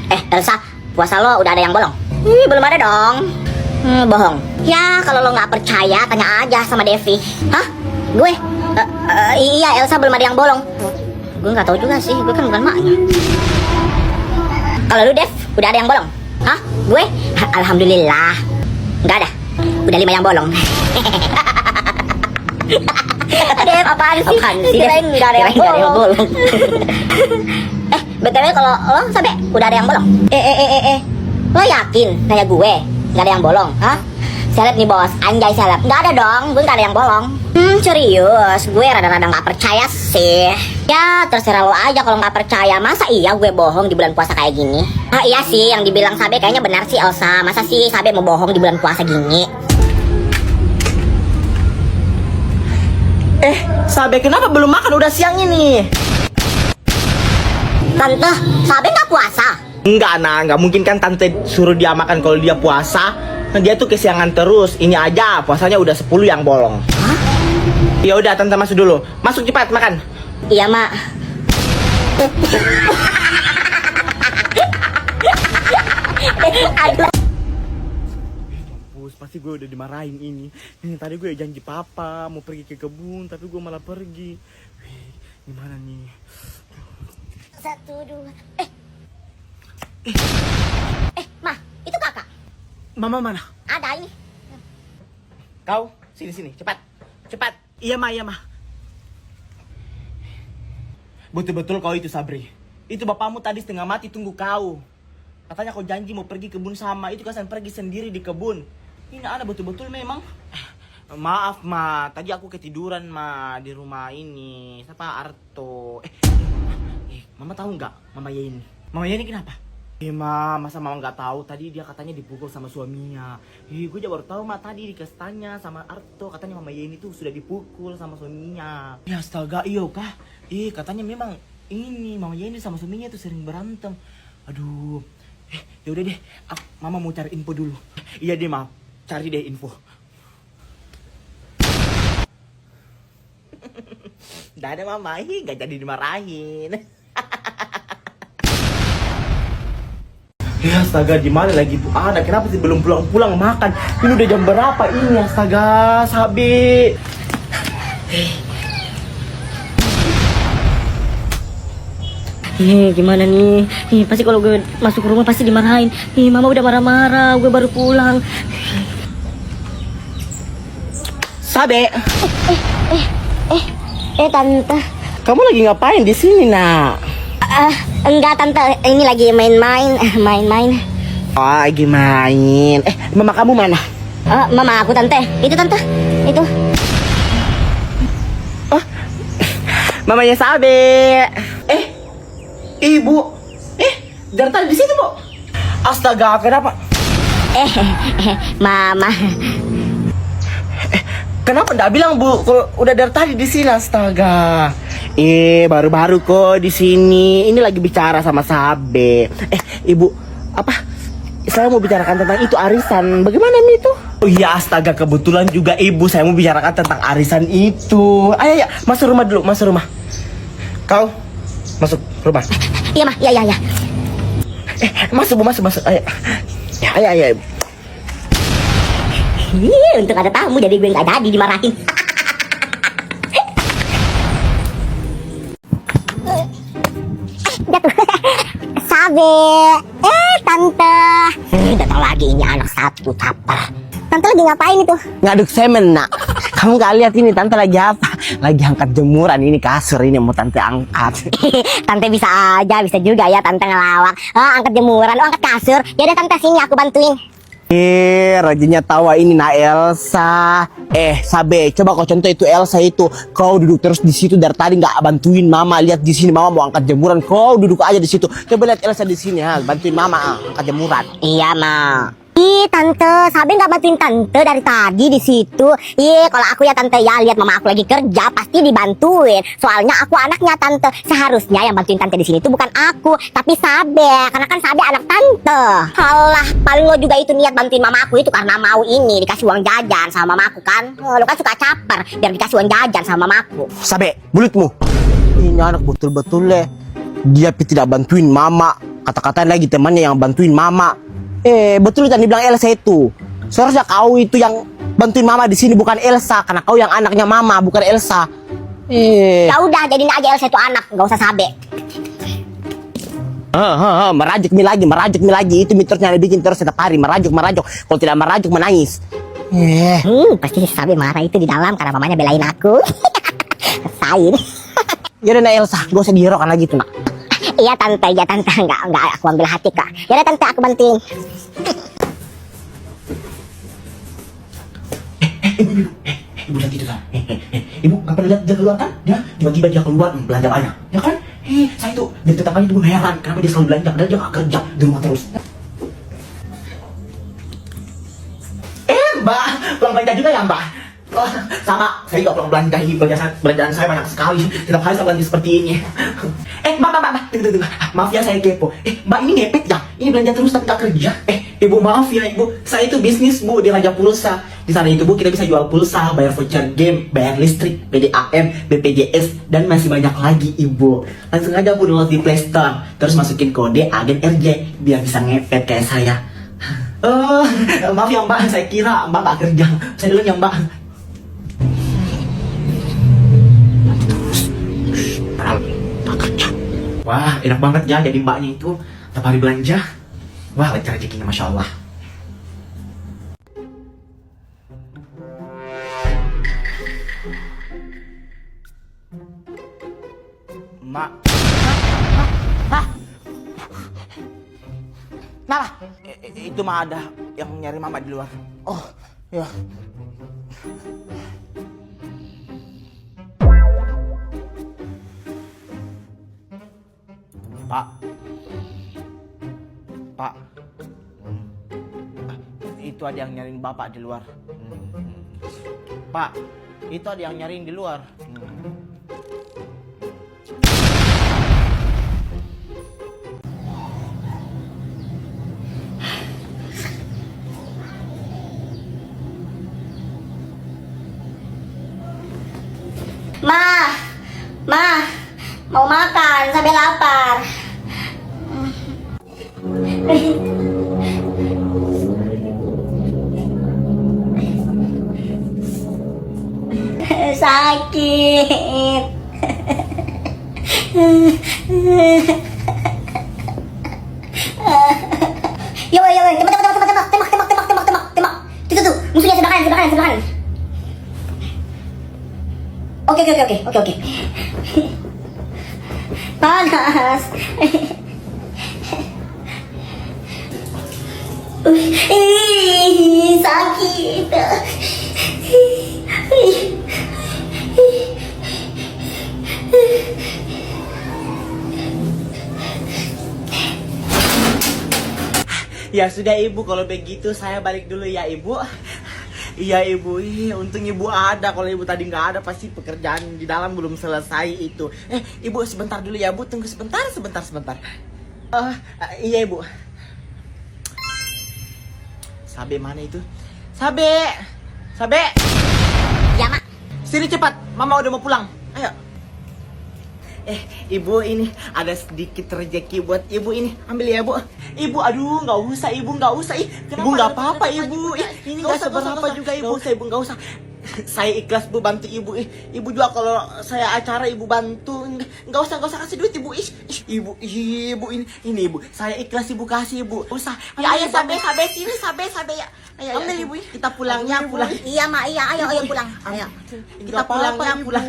Elsa, puasa lo udah ada yang bolong? Belum ada dong. Bohong. Ya, kalau lo nggak percaya, tanya aja sama Devi. Hah? Gue? Iya, Elsa belum ada yang bolong. Gue nggak tahu juga sih, gue kan bukan maknya. Kalau lu, Dev, udah ada yang bolong? Hah? Gue? Alhamdulillah. Nggak ada. Udah 5 yang bolong. Dev, apaan sih? Kirain nggak ada yang bolong. BTW kalau lo sampai udah ada yang bolong? Lo yakin kayak gue nggak ada yang bolong? Hah? Seleb nih bos, anjay seleb. Nggak ada dong, gue nggak ada yang bolong. Serius, gue rada-rada nggak percaya sih. Ya terserah lo aja kalau nggak percaya. Masa iya gue bohong di bulan puasa kayak gini? Iya sih, yang dibilang Sabe kayaknya benar sih Elsa. Masa sih Sabe mau bohong di bulan puasa gini? Sabe kenapa belum makan? Udah siang ini. Tante, Sabe nggak puasa? Enggak, nah, nggak mungkin kan tante suruh dia makan kalau dia puasa. Nah, dia tuh kesiangan terus. Ini aja puasanya udah 10 yang bolong. Hah? Ya udah, tante masuk dulu. Masuk cepat makan. Iya, Mak. Mampus, pasti gue udah dimarahin ini. Tadi gue janji papa mau pergi ke kebun, tapi gue malah pergi. Wih, gimana nih? 1, 2. Ma, itu kakak. Mama mana? Ada ini. Kau sini cepat. Iya ma. Betul-betul kau itu Sabri. Itu bapakmu tadi setengah mati tunggu kau. Katanya kau janji mau pergi kebun sama. Itu kan pergi sendiri di kebun. Ini ada betul-betul memang. Maaf ma, tadi aku ketiduran ma di rumah ini. Siapa Arto? Mama tahu nggak Mama Yeni? Mama Yeni kenapa? Masa mama nggak tahu? Tadi dia katanya dipukul sama suaminya. Gue juga baru tahu ma, tadi dikasih tanya sama Arto, katanya Mama Yeni tuh sudah dipukul sama suaminya. Ya astaga, iyo kah? Katanya memang ini Mama Yeni sama suaminya tuh sering berantem. Aduh. Ya udah deh, mama mau cari info dulu. Iya deh ma, cari deh info. Udah ada mama, nggak jadi dimarahin. Ya astaga, di mana lagi tuh ada? Kenapa sih belum pulang makan? Ini udah jam berapa ini? Astaga, Sabi. Gimana nih? Pasti kalau gue masuk rumah pasti dimarahin. Mama udah marah-marah, gue baru pulang. Sabe. Tante. Kamu lagi ngapain di sini, nak? Enggak tante, ini lagi main-main. Oh, lagi main. Mama kamu mana? Mama aku tante. Itu tante. Itu. Oh, mamanya Sabe. Ibu. Dari tadi di situ, Bu. Astaga, kenapa? Mama. Kenapa enggak bilang, Bu, kalau udah dari tadi di sini? Astaga. Baru-baru kok di sini. Ini lagi bicara sama Sabe. Ibu, apa? Saya mau bicarakan tentang itu arisan. Bagaimana Mi itu? Oh iya, astaga, kebetulan juga Ibu saya mau bicarakan tentang arisan itu. Ayo, masuk rumah dulu, masuk rumah. Kau masuk rumah. Iya, Ma. Iya. Masuk, Bu, masuk. Ayo. Ayo. Untuk ada tamu jadi gue nggak jadi dimarahin. Jatuh. Sabe. Tante. Datang lagi ini anak satu caper. Tante lagi ngapain itu? Ngaduk semen, nak. Kamu gak lihat ini tante lagi apa? Lagi angkat jemuran, ini kasur ini mau tante angkat. Tante bisa aja, bisa juga ya tante ngelawak. Angkat jemuran, angkat kasur. Ya udah tante sini aku bantuin. Rajinnya tawa ini nak Elsa. Sabe, coba kau contoh itu Elsa itu. Kau duduk terus di situ dari tadi nggak bantuin mama. Lihat di sini mama mau angkat jemuran. Kau duduk aja di situ. Coba lihat Elsa di sini, bantuin mama angkat jemuran. Iya, Ma. Tante, Sabe nggak bantuin tante dari tadi di situ. Kalau aku ya tante ya lihat mama aku lagi kerja pasti dibantuin. Soalnya aku anaknya tante. Seharusnya yang bantuin tante di sini itu bukan aku, tapi Sabe. Karena kan Sabe anak tante. Alah, paling lo juga itu niat bantuin mama aku itu karena mau ini dikasih uang jajan sama mama aku kan. Lo kan suka caper biar dikasih uang jajan sama mama aku. Sabe, mulutmu. Ini anak betul-betul Dia tidak bantuin mama. kata-katain lagi temannya yang bantuin mama. Betul kan dibilang Elsa itu. Seharusnya kau itu yang bantuin mama di sini, bukan Elsa, karena kau yang anaknya mama, bukan Elsa. Ya udah, jadiin aja Elsa itu anak, nggak usah sabe. Merajuk mi lagi. Itu mitosnya dibikin terus setiap hari, merajuk. Kalau tidak merajuk menangis. Pasti si Sabe marah itu di dalam karena mamanya belain aku. Sain. Yaudah nah Elsa, gak usah dihiraukan lagi tuh nak. Iya tante, enggak aku ambil hati kak. Ya udah tante, aku bantuin. Ibu lihat itu kan? Ibu nggak pernah lihat dia keluar kan? Dia tiba-tiba dia keluar belanja banyak, ya kan? Saya tuh dari tetangganya dulu heran kenapa dia selalu belanja, padahal dia nggak kerja di rumah terus. Mbak, pulang belanja juga ya mbak? Oh, sama, saya juga pulang belanja ini, belanjaan saya banyak sekali. Setiap hari saya belanja seperti ini. Mbak, tunggu. Maaf ya saya kepo. Mbak ini ngepet ya? Ini belanja terus tapi tak kerja. Ibu maaf ya ibu, saya itu bisnis bu di Raja Pulsa. Di sana itu bu kita bisa jual pulsa, bayar voucher game, bayar listrik, PDAM, BPJS, dan masih banyak lagi ibu. Langsung aja bu download di Play Store, terus masukin kode agen RJ biar bisa ngepet kayak saya. Oh, maaf ya mbak, saya kira mbak gak kerja. Saya dulu ya mbak. Wah, enak banget ya jadi mbaknya itu tiap hari belanja. Wah, lancar rezekinya Masya Allah. Mak. Nala, itu mah ada yang nyari mama di luar. Oh, ya. Pak, itu ada yang nyariin bapak di luar. Pak, itu ada yang nyariin di luar. Ma, mau makan sampai lapar. Sakit. Yo, tembak. Itu musuhnya sebelah kanan. Oke. Panas. Sakit. Ya sudah ibu, kalau begitu saya balik dulu ya ibu. Iya ibu, untung ibu ada. Kalau ibu tadi nggak ada pasti pekerjaan di dalam belum selesai itu. Ibu sebentar dulu ya bu, tunggu sebentar. Iya ibu. Sabe mana itu? Sabe. Ya mak. Sini cepat, mama udah mau pulang. Ayo. Ibu ini ada sedikit rezeki buat ibu ini. Ambil ya bu. Ibu, aduh nggak usah ibu, nggak usah. Ibu nggak apa-apa ibu. Ini nggak seberapa juga ibu. Ibu nggak usah. Saya ikhlas bu bantu ibu. Ibu juga kalau saya acara ibu bantu. Nggak usah kasih duit ibu. Ibu ini ibu. Saya ikhlas ibu kasih ibu. Usah. Ya ayo sabe sini sabe ya. Ayo, ambil ibu. Kita pulangnya pulang. Iya mak, ayo pulang. Ayo. Kita pulangnya pulang.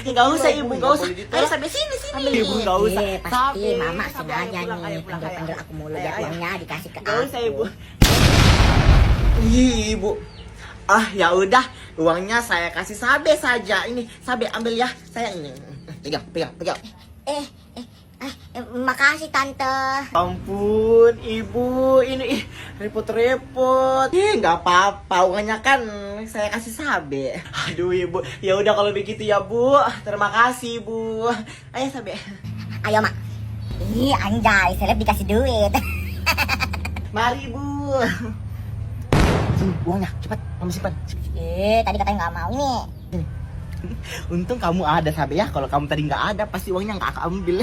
Nggak usah ibu, nggak usah. Ayo sampai sini. Ibu nggak usah. Pasti mama sengaja nih panggil aku mulu biar uangnya dikasih ke aku. Nggak usah ibu. Ibu. Ya udah, uangnya saya kasih Sabe saja. Ini Sabe ambil ya. Saya ini. Pegang. Makasih tante. Ampun ibu, ini repot-repot. Nggak apa-apa, uangnya kan saya kasih Sabe. Aduh ibu, ya udah kalau begitu ya bu. Terima kasih bu. Ayo Sabe. Ayo mak. Anjay, seleb dikasih duit. Mari bu. Sini uangnya, cepat kamu simpan. Tadi katanya nggak mau ini. Untung kamu ada Sabe ya. Kalau kamu tadi nggak ada, pasti uangnya nggak aku ambil.